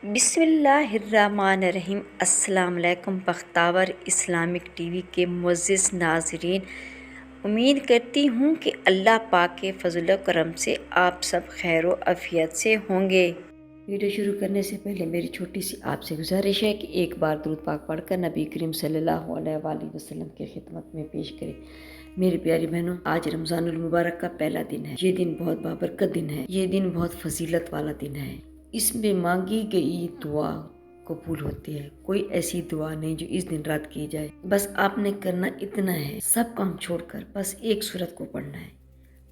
بسم اللہ الرحمن الرحیم۔ السلام علیکم بختاور اسلامک ٹی وی کے معزز ناظرین، امید کرتی ہوں کہ اللہ پاک کے فضل و کرم سے آپ سب خیر و عافیت سے ہوں گے۔ ویڈیو شروع کرنے سے پہلے میری چھوٹی سی آپ سے گزارش ہے کہ ایک بار درود پاک پڑھ کر نبی کریم صلی اللہ علیہ وآلہ وسلم کی خدمت میں پیش کریں۔ میری پیاری بہنوں، آج رمضان المبارک کا پہلا دن ہے۔ یہ دن بہت بابرکت دن ہے، یہ دن بہت فضیلت والا دن ہے۔ اس میں مانگی گئی دعا قبول ہوتی ہے۔ کوئی ایسی دعا نہیں جو اس دن رات کی جائے۔ بس آپ نے کرنا اتنا ہے، سب کام چھوڑ کر بس ایک سورت کو پڑھنا ہے۔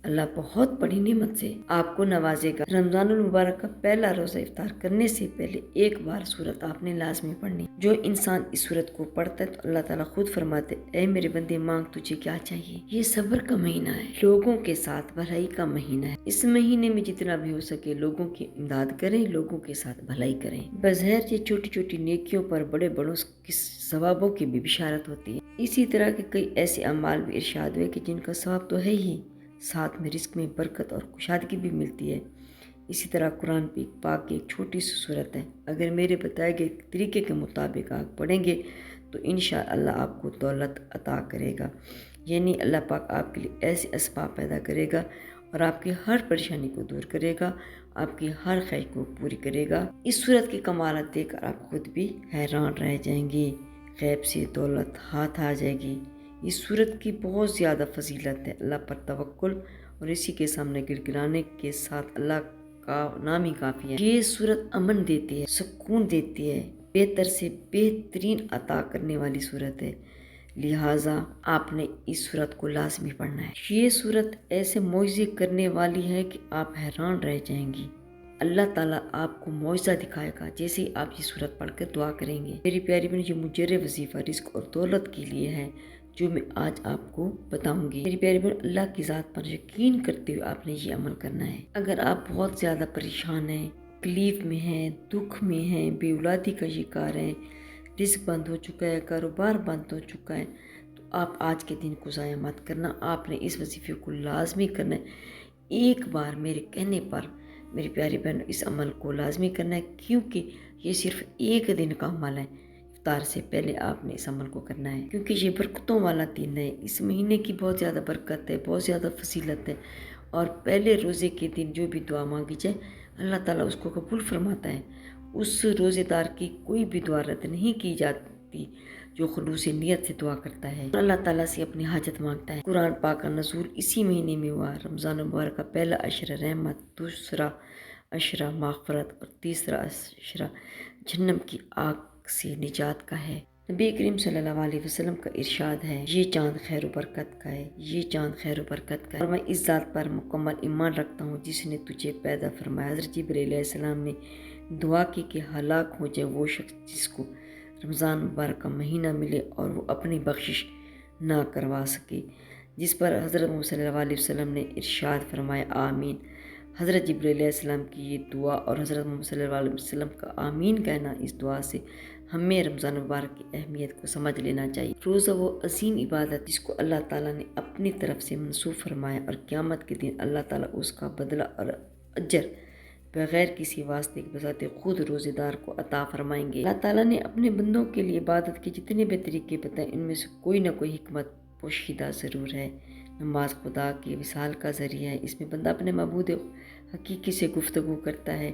اللہ بہت بڑی نعمت سے آپ کو نوازے گا۔ رمضان المبارک کا پہلا روزہ افطار کرنے سے پہلے ایک بار سورت آپ نے لازمی پڑھنی۔ جو انسان اس سورت کو پڑھتا ہے تو اللہ تعالیٰ خود فرماتے، اے میرے بندے مانگ تجھے کیا چاہیے۔ یہ صبر کا مہینہ ہے، لوگوں کے ساتھ بھلائی کا مہینہ ہے۔ اس مہینے میں جتنا بھی ہو سکے لوگوں کی امداد کریں، لوگوں کے ساتھ بھلائی کریں۔ بظاہر یہ چھوٹی چھوٹی نیکیوں پر بڑے بڑوں کی ثوابوں کی بھی بشارت ہوتی ہے۔ اسی طرح کے کئی ایسے اعمال بھی ارشاد ہوئے کہ جن کا ثواب تو ہے ہی، ساتھ میں رزق میں برکت اور کشادگی بھی ملتی ہے۔ اسی طرح قرآن پاک کی ایک چھوٹی سی صورت ہے، اگر میرے بتائے گئے طریقے کے مطابق آپ پڑھیں گے تو انشاءاللہ آپ کو دولت عطا کرے گا۔ یعنی اللہ پاک آپ کے لیے ایسے اسباب پیدا کرے گا اور آپ کی ہر پریشانی کو دور کرے گا، آپ کی ہر خواہش کو پوری کرے گا۔ اس صورت کے کمالات دیکھ کر آپ خود بھی حیران رہ جائیں گے، غیب سے دولت ہاتھ آ جائے گی۔ اس صورت کی بہت زیادہ فضیلت ہے۔ اللہ پر توکل اور اسی کے سامنے گڑگڑانے کے ساتھ اللہ کا نام ہی کافی ہے۔ یہ صورت امن دیتی ہے، سکون دیتی ہے، بہتر سے بہترین عطا کرنے والی صورت ہے، لہٰذا آپ نے اس صورت کو لازمی پڑھنا ہے۔ یہ صورت ایسے معجزے کرنے والی ہے کہ آپ حیران رہ جائیں گی۔ اللہ تعالیٰ آپ کو معجزہ دکھائے گا جیسے ہی آپ یہ صورت پڑھ کر دعا کریں گے۔ میری پیاری بہن، یہ مجرد وظیفہ رزق اور دولت کے لیے ہے جو میں آج آپ کو بتاؤں گی۔ میری پیاری بہن، اللہ کی ذات پر یقین کرتے ہوئے آپ نے یہ عمل کرنا ہے۔ اگر آپ بہت زیادہ پریشان ہیں، تکلیف میں ہیں، دکھ میں ہیں، بے اولادی کا شکار ہیں، رزق بند ہو چکا ہے، کاروبار بند ہو چکا ہے، تو آپ آج کے دن کو ضائع مت کرنا۔ آپ نے اس وظیفے کو لازمی کرنا ہے۔ ایک بار میرے کہنے پر میری پیاری بہن اس عمل کو لازمی کرنا ہے، کیونکہ یہ صرف ایک دن کا عمل ہے۔ افطار سے پہلے آپ نے اس عمل کو کرنا ہے، کیونکہ یہ برکتوں والا دن ہے۔ اس مہینے کی بہت زیادہ برکت ہے، بہت زیادہ فضیلت ہے، اور پہلے روزے کے دن جو بھی دعا مانگی جائے اللہ تعالیٰ اس کو قبول فرماتا ہے۔ اس روزے دار کی کوئی بھی دعا رد نہیں کی جاتی جو خلوص نیت سے دعا کرتا ہے، اللہ تعالیٰ سے اپنی حاجت مانگتا ہے۔ قرآن پاک کا نزول اسی مہینے میں ہوا۔ رمضان مبارک کا پہلا عشرہ رحمت، دوسرا عشرہ مغفرت اور تیسرا عشرہ جہنم کی آگ سے نجات کا ہے۔ نبی کریم صلی اللہ علیہ وسلم کا ارشاد ہے، یہ چاند خیر و برکت کا ہے، یہ چاند خیر و برکت کا ہے، اور میں اس ذات پر مکمل ایمان رکھتا ہوں جس نے تجھے پیدا فرمایا۔ حضرت جبرائیل علیہ السلام نے دعا کی کہ ہلاک ہو جائے وہ شخص جس کو رمضان مبارک کا مہینہ ملے اور وہ اپنی بخشش نہ کروا سکے، جس پر حضرت محمد صلی اللہ علیہ وسلم نے ارشاد فرمایا، آمین۔ حضرت جبرائیل علیہ السلام کی یہ دعا اور حضرت محمد صلی اللہ علیہ وسلم کا آمین کہنا، اس دعا سے ہمیں رمضان مبارک کی اہمیت کو سمجھ لینا چاہیے۔ روزہ وہ عظیم عبادت جس کو اللہ تعالیٰ نے اپنی طرف سے منسوخ فرمایا، اور قیامت کے دن اللہ تعالیٰ اس کا بدلہ اور اجر بغیر کسی واسطے کے بذات خود روزے دار کو عطا فرمائیں گے۔ اللہ تعالیٰ نے اپنے بندوں کے لیے عبادت کے جتنے بھی طریقے بتائے، ان میں سے کوئی نہ کوئی حکمت پوشیدہ ضرور ہے۔ نماز خدا کے وصال کا ذریعہ ہے، اس میں بندہ اپنے معبود حقیقی سے گفتگو کرتا ہے۔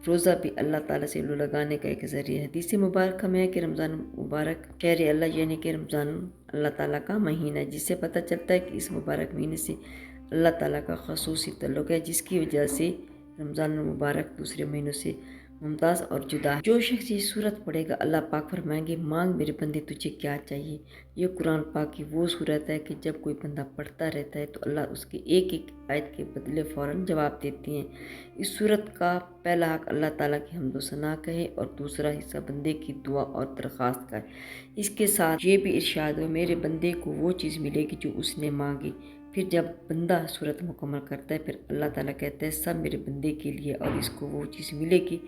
روزہ بھی اللہ تعالیٰ سے لگانے کا ایک ذریعہ ہے۔ حدیث مبارکہ میں ہے کہ رمضان مبارک شہر اللہ، یعنی کہ رمضان اللہ تعالیٰ کا مہینہ ہے، جس سے پتہ چلتا ہے کہ اس مبارک مہینے سے اللہ تعالیٰ کا خصوصی تعلق ہے، جس کی وجہ سے رمضان المبارک دوسرے مہینوں سے ممتاز اور جدا ہے۔ جو شخص یہ صورت پڑھے گا اللہ پاک فرمائیں گے، مانگ میرے بندے تجھے کیا چاہیے۔ یہ قرآن پاک کی وہ صورت ہے کہ جب کوئی بندہ پڑھتا رہتا ہے تو اللہ اس کے ایک ایک آیت کے بدلے فوراً جواب دیتی ہیں۔ اس صورت کا پہلا حق اللہ تعالیٰ کی حمد و ثنا کا ہے، اور دوسرا حصہ بندے کی دعا اور درخواست کا ہے۔ اس کے ساتھ یہ بھی ارشاد ہو، میرے بندے کو وہ چیز ملے گی جو اس نے مانگی۔ پھر جب بندہ صورت مکمل کرتا ہے، پھر اللہ تعالیٰ کہتا ہے سب میرے بندے کے لیے، اور اس کو وہ چیز ملے گی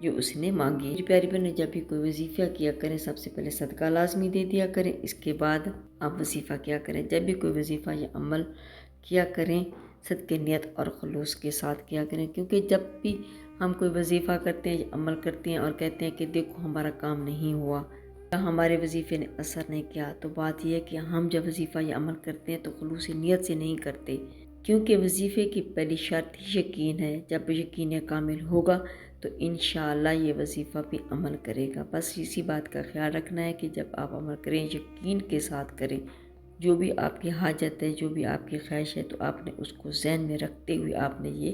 جو اس نے مانگی۔ میری پیاری بہنیں، جب بھی کوئی وظیفہ کیا کریں سب سے پہلے صدقہ لازمی دے دیا کریں، اس کے بعد آپ وظیفہ کیا کریں۔ جب بھی کوئی وظیفہ یا عمل کیا کریں صدقے نیت اور خلوص کے ساتھ کیا کریں، کیونکہ جب بھی ہم کوئی وظیفہ کرتے ہیں، عمل کرتے ہیں اور کہتے ہیں کہ دیکھو ہمارا کام نہیں ہوا، ہمارے وظیفے نے اثر نہیں کیا، تو بات یہ ہے کہ ہم جب وظیفہ یا عمل کرتے ہیں تو خلوص نیت سے نہیں کرتے، کیونکہ وظیفے کی پہلی شرط ہی یقین ہے۔ جب یقین کامل ہوگا تو انشاءاللہ یہ وظیفہ بھی عمل کرے گا۔ بس اسی بات کا خیال رکھنا ہے کہ جب آپ عمل کریں یقین کے ساتھ کریں، جو بھی آپ کی حاجت ہے، جو بھی آپ کی خواہش ہے، تو آپ نے اس کو ذہن میں رکھتے ہوئے آپ نے یہ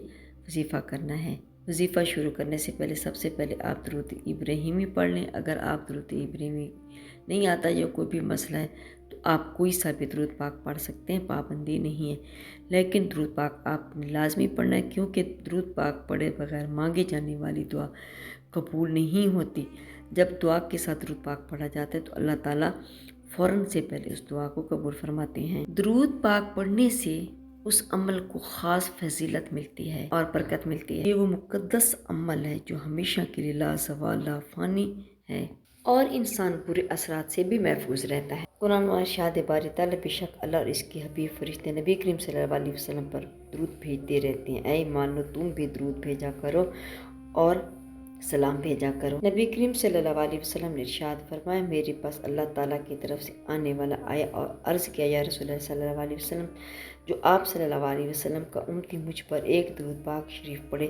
وظیفہ کرنا ہے۔ وظیفہ شروع کرنے سے پہلے سب سے پہلے آپ درود ابراہیمی پڑھ لیں۔ اگر آپ درود ابراہیمی نہیں آتا یا کوئی بھی مسئلہ ہے تو آپ کوئی سا بھی درود پاک پڑھ سکتے ہیں، پابندی نہیں ہے، لیکن درود پاک آپ نے لازمی پڑھنا ہے، کیونکہ درود پاک پڑھے بغیر مانگے جانے والی دعا قبول نہیں ہوتی۔ جب دعا کے ساتھ درود پاک پڑھا جاتا ہے تو اللہ تعالیٰ فوراً سے پہلے اس دعا کو قبول فرماتے ہیں۔ درود پاک پڑھنے سے اس عمل کو خاص فضیلت ملتی ہے اور برکت ملتی ہے۔ یہ وہ مقدس عمل ہے جو ہمیشہ کے لیے لا زوال لا فانی ہے اور انسان برے اثرات سے بھی محفوظ رہتا ہے۔ قرآن و ارشاد باری تعالیٰ بے شک اللہ اور اس کے حبیب فرشتے نبی کریم صلی اللہ علیہ وسلم پر درود بھیجتے رہتے ہیں۔ اے ایمان لو تم بھی درود بھیجا کرو اور سلام بھیجا کرو۔ نبی کریم صلی اللہ علیہ وسلم نے ارشاد فرمایا، میرے پاس اللہ تعالیٰ کی طرف سے آنے والا آیا اور عرض کیا، یا رسول اللہ صلی اللہ علیہ وسلم، جو آپ صلی اللہ علیہ وسلم کا امتی مجھ پر ایک درود پاک شریف پڑھے،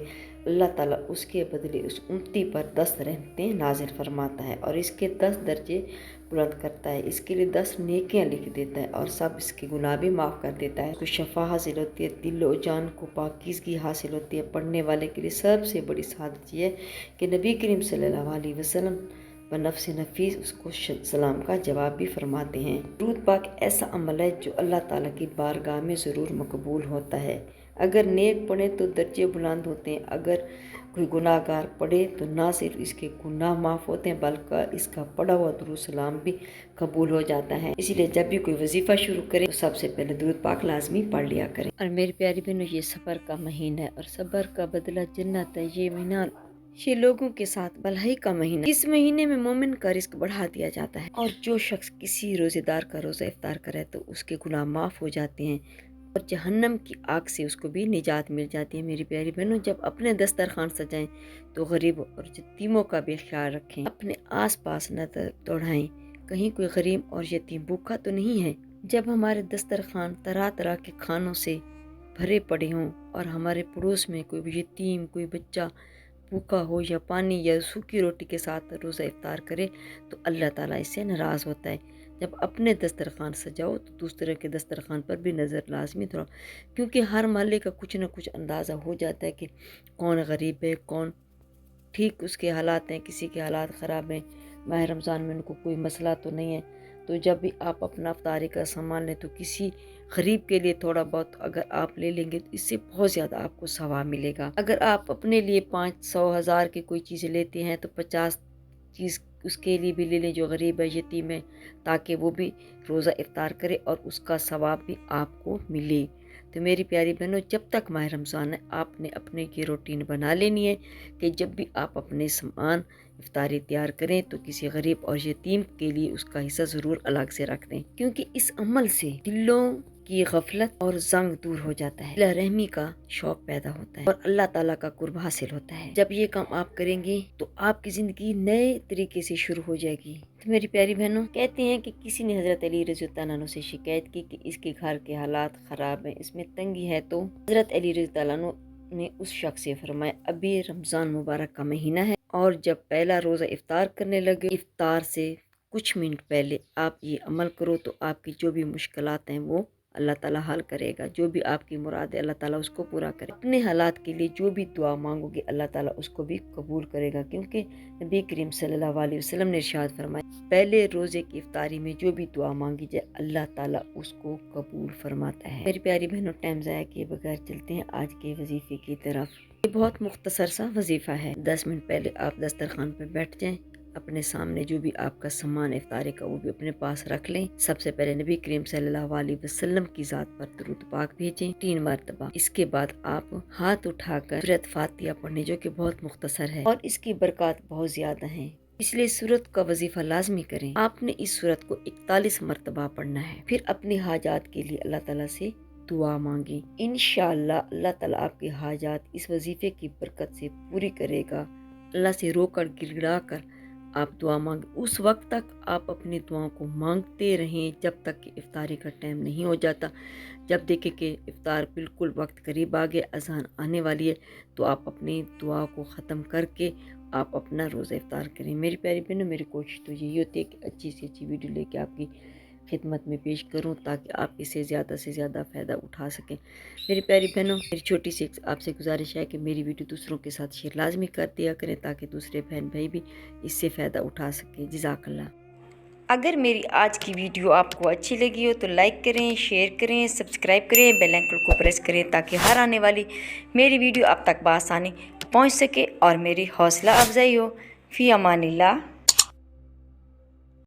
اللہ تعالیٰ اس کے بدلے اس امتی پر 10 رحمتیں نازل فرماتا ہے اور اس کے 10 درجے بلند کرتا ہے، اس کے لیے 10 نیکیاں لکھ دیتا ہے اور سب اس کے گناہ بھی معاف کر دیتا ہے۔ اس کو شفا حاصل ہوتی ہے، دل و جان کو پاکیزگی حاصل ہوتی ہے۔ پڑھنے والے کے لیے سب سے بڑی سعادت یہ ہے کہ نبی کریم صلی اللہ علیہ وسلم بنفس نفیس اس کو سلام کا جواب بھی فرماتے ہیں۔ درود پاک ایسا عمل ہے جو اللہ تعالیٰ کی بارگاہ میں ضرور مقبول ہوتا ہے۔ اگر نیک پڑھے تو درجے بلند ہوتے ہیں، اگر کوئی گناہ گار پڑھے تو نہ صرف اس کے گناہ معاف ہوتے ہیں بلکہ اس کا پڑھا ہوا درود سلام بھی قبول ہو جاتا ہے۔ اسی لیے جب بھی کوئی وظیفہ شروع کرے تو سب سے پہلے درود پاک لازمی پڑھ لیا کریں۔ اور میری پیاری بہنوں، یہ صبر کا مہینہ ہے اور صبر کا بدلہ جنت ہے۔ یہ مہینہ یہ لوگوں کے ساتھ بھلائی کا مہینہ، اس مہینے میں مومن کا رزق بڑھا دیا جاتا ہے اور جو شخص کسی روزے دار کا روزہ افطار کرے تو اس کے گناہ معاف ہو جاتے ہیں اور جہنم کی آگ سے اس کو بھی نجات مل جاتی ہے۔ میری پیاری بہنوں، جب اپنے دسترخوان سجائیں تو غریبوں اور یتیموں کا بھی خیال رکھیں، اپنے آس پاس نظر دوڑائیں، کہیں کوئی غریب اور یتیم بھوکا تو نہیں ہے۔ جب ہمارے دسترخوان طرح طرح کے کھانوں سے بھرے پڑے ہوں اور ہمارے پڑوس میں کوئی یتیم، کوئی بچہ بھوکا ہو یا پانی یا سوکھی روٹی کے ساتھ روزہ افطار کرے تو اللہ تعالیٰ اس سے ناراض ہوتا ہے۔ جب اپنے دسترخوان سجاؤ تو دوسرے کے دسترخوان پر بھی نظر لازمی دوڑاؤ، کیونکہ ہر محلے کا کچھ نہ کچھ اندازہ ہو جاتا ہے کہ کون غریب ہے، کون ٹھیک اس کے حالات ہیں، کسی کے حالات خراب ہیں، ماہ رمضان میں ان کو کوئی مسئلہ تو نہیں ہے۔ تو جب بھی آپ اپنا افطاری کا سامان لیں تو کسی غریب کے لیے تھوڑا بہت اگر آپ لے لیں گے تو اس سے بہت زیادہ آپ کو ثواب ملے گا۔ اگر آپ اپنے لیے 500 1000 کی کوئی چیزیں لیتے ہیں تو 50 چیز اس کے لیے بھی لے لیں جو غریب ہے، یتیم ہے، تاکہ وہ بھی روزہ افطار کرے اور اس کا ثواب بھی آپ کو ملے۔ تو میری پیاری بہنوں، جب تک ماہ رمضان ہے آپ نے اپنے کی روٹین بنا لینی ہے کہ جب بھی آپ اپنے سامان افطاری تیار کریں تو کسی غریب اور یتیم کے لیے اس کا حصہ ضرور الگ سے رکھ دیں، کیونکہ اس عمل سے دلوں کی غفلت اور زنگ دور ہو جاتا ہے، صلہ رحمی کا شوق پیدا ہوتا ہے اور اللہ تعالیٰ کا قرب حاصل ہوتا ہے۔ جب یہ کام آپ کریں گے تو آپ کی زندگی نئے طریقے سے شروع ہو جائے گی۔ تو میری پیاری بہنوں، کہتے ہیں کہ کسی نے حضرت علی رضی اللہ عنہ سے شکایت کی کہ اس کے گھر کے حالات خراب ہیں، اس میں تنگی ہے، تو حضرت علی رضی اللہ عنہ نے اس شخص سے فرمایا، ابھی رمضان مبارک کا مہینہ ہے اور جب پہلا روزہ افطار کرنے لگے، افطار سے کچھ منٹ پہلے آپ یہ عمل کرو تو آپ کی جو بھی مشکلات ہیں وہ اللہ تعالیٰ حل کرے گا، جو بھی آپ کی مراد ہے اللہ تعالیٰ اس کو پورا کرے۔ اپنے حالات کے لیے جو بھی دعا مانگو گے اللہ تعالیٰ اس کو بھی قبول کرے گا، کیونکہ نبی کریم صلی اللہ علیہ وسلم نے ارشاد فرمایا، پہلے روزے کی افطاری میں جو بھی دعا مانگی جائے اللہ تعالیٰ اس کو قبول فرماتا ہے۔ میری پیاری بہنوں، ٹائم ضائع کیے بغیر چلتے ہیں آج کے وظیفے کی طرف۔ یہ بہت مختصر سا وظیفہ ہے۔ 10 منٹ پہلے آپ دسترخوان پہ بیٹھ جائیں، اپنے سامنے جو بھی آپ کا سامان افطاری کا وہ بھی اپنے پاس رکھ لیں۔ سب سے پہلے نبی کریم صلی اللہ علیہ وسلم کی ذات پر درود پاک بھیجیں 3 مرتبہ۔ اس کے بعد آپ ہاتھ اٹھا کر سورۃ فاتحہ پڑھیں جو کہ بہت مختصر ہے اور اس کی برکات بہت زیادہ ہیں، اس لیے سورت کا وظیفہ لازمی کریں۔ آپ نے اس سورت کو 41 مرتبہ پڑھنا ہے، پھر اپنی حاجات کے لیے اللہ تعالیٰ سے دعا مانگیں۔ انشاءاللہ اللہ تعالیٰ آپ کے حاجات اس وظیفے کی برکت سے پوری کرے گا۔ اللہ سے رو کر گر گڑا کر آپ دعا مانگیں۔ اس وقت تک آپ اپنی دعاؤں کو مانگتے رہیں جب تک کہ افطاری کا ٹائم نہیں ہو جاتا۔ جب دیکھیں کہ افطار بالکل وقت قریب آ گیا، اذان آنے والی ہے، تو آپ اپنی دعا کو ختم کر کے آپ اپنا روزہ افطار کریں۔ میری پیاری بہنوں، میری کوشش تو یہی ہوتی ہے کہ اچھی سے اچھی ویڈیو لے کے آپ کی خدمت میں پیش کروں تاکہ آپ اسے زیادہ سے زیادہ فائدہ اٹھا سکیں۔ میری پیاری بہنوں، میری چھوٹی سی آپ سے گزارش ہے کہ میری ویڈیو دوسروں کے ساتھ شیئر لازمی کر دیا کریں تاکہ دوسرے بہن بھائی بھی اس سے فائدہ اٹھا سکیں۔ جزاک اللہ۔ اگر میری آج کی ویڈیو آپ کو اچھی لگی ہو تو لائک کریں، شیئر کریں، سبسکرائب کریں، بیل آئکن کو پریس کریں تاکہ ہر آنے والی میری ویڈیو آپ تک بآسانی پہنچ سکے اور میری حوصلہ افزائی ہو۔ فی امان اللہ۔